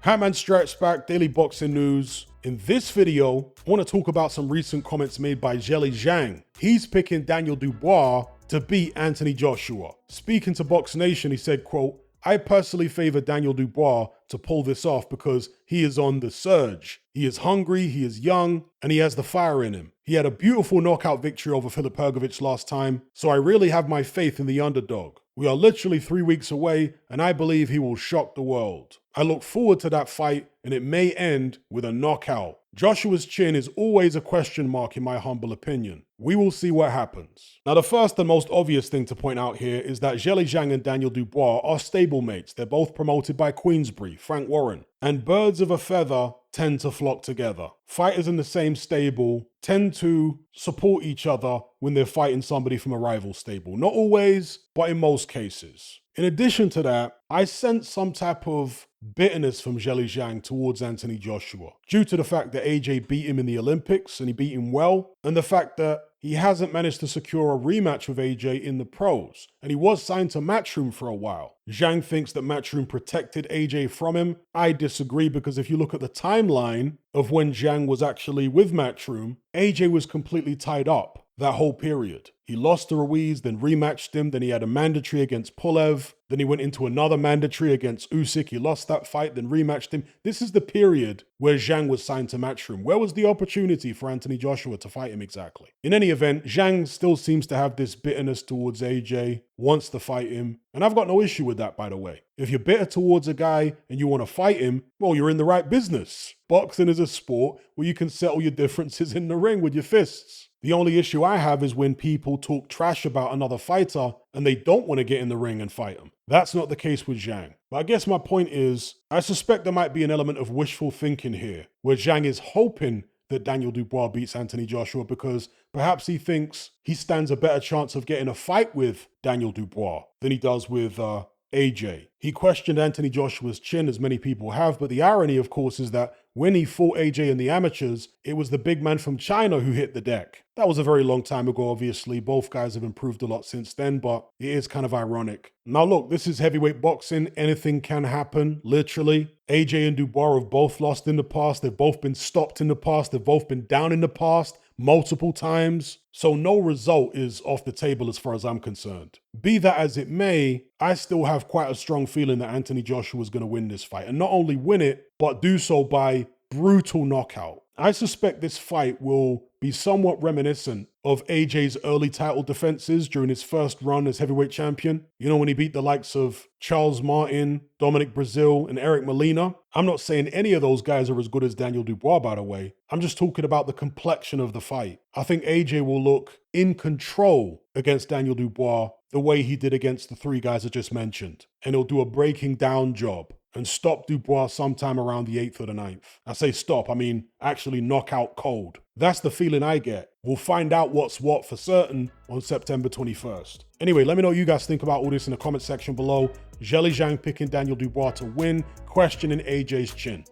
Hatman Strikes Back, Daily Boxing News. In this video, I want to talk about some recent comments made by Zhilei Zhang. He's picking Daniel Dubois to beat Anthony Joshua. Speaking to Box Nation, he said, quote, "I personally favor Daniel Dubois to pull this off because he is on the surge. He is hungry, he is young, and he has the fire in him. He had a beautiful knockout victory over Filip Hrgović last time, so I really have my faith in the underdog. We are literally 3 weeks away, and I believe he will shock the world. I look forward to that fight, and it may end with a knockout. Joshua's chin is always a question mark in my humble opinion. We will see what happens." Now, the first and most obvious thing to point out here is that Zhilei Zhang and Daniel Dubois are stablemates. They're both promoted by Queensberry, Frank Warren. And birds of a feather tend to flock together. Fighters in the same stable tend to support each other when they're fighting somebody from a rival stable. Not always, but in most cases. In addition to that, I sense some type of bitterness from Zhilei Zhang towards Anthony Joshua due to the fact that AJ beat him in the Olympics and he beat him well, and the fact that he hasn't managed to secure a rematch with AJ in the pros, and he was signed to Matchroom for a while. Zhang thinks that Matchroom protected AJ from him. I disagree, because if you look at the timeline of when Zhang was actually with Matchroom, AJ was completely tied up that whole period. He lost to Ruiz, then rematched him, then he had a mandatory against Pulev, then he went into another mandatory against Usyk, he lost that fight, then rematched him. This is the period where Zhang was signed to Matchroom. Where was the opportunity for Anthony Joshua to fight him exactly? In any event, Zhang still seems to have this bitterness towards AJ, wants to fight him, and I've got no issue with that, by the way. If you're bitter towards a guy and you want to fight him, well, you're in the right business. Boxing is a sport where you can settle your differences in the ring with your fists. The only issue I have is when people talk trash about another fighter and they don't want to get in the ring and fight him. That's not the case with Zhang. But I guess my point is, I suspect there might be an element of wishful thinking here, where Zhang is hoping that Daniel Dubois beats Anthony Joshua because perhaps he thinks he stands a better chance of getting a fight with Daniel Dubois than he does with AJ. He questioned Anthony Joshua's chin, as many people have, but the irony, of course, is that when he fought AJ in the amateurs, it was the big man from China who hit the deck. That was a very long time ago, obviously. Both guys have improved a lot since then, but it is kind of ironic. Now look, this is heavyweight boxing. Anything can happen, literally. AJ and Dubois have both lost in the past. They've both been stopped in the past. They've both been down in the past multiple times. So no result is off the table as far as I'm concerned. Be that as it may, I still have quite a strong feeling that Anthony Joshua is going to win this fight. And not only win it, but do so by brutal knockout. I suspect this fight will be somewhat reminiscent of AJ's early title defenses during his first run as heavyweight champion. You know, when he beat the likes of Charles Martin, Dominic Brazil, and Eric Molina. I'm not saying any of those guys are as good as Daniel Dubois, by the way. I'm just talking about the complexion of the fight. I think AJ will look in control against Daniel Dubois the way he did against the three guys I just mentioned. And he'll do a breaking down job and stop Dubois sometime around the 8th or the 9th. I say stop, I mean actually knock out cold. That's the feeling I get. We'll find out what's what for certain on September 21st. Anyway, let me know what you guys think about all this in the comment section below. Zhilei Zhang picking Daniel Dubois to win, questioning AJ's chin.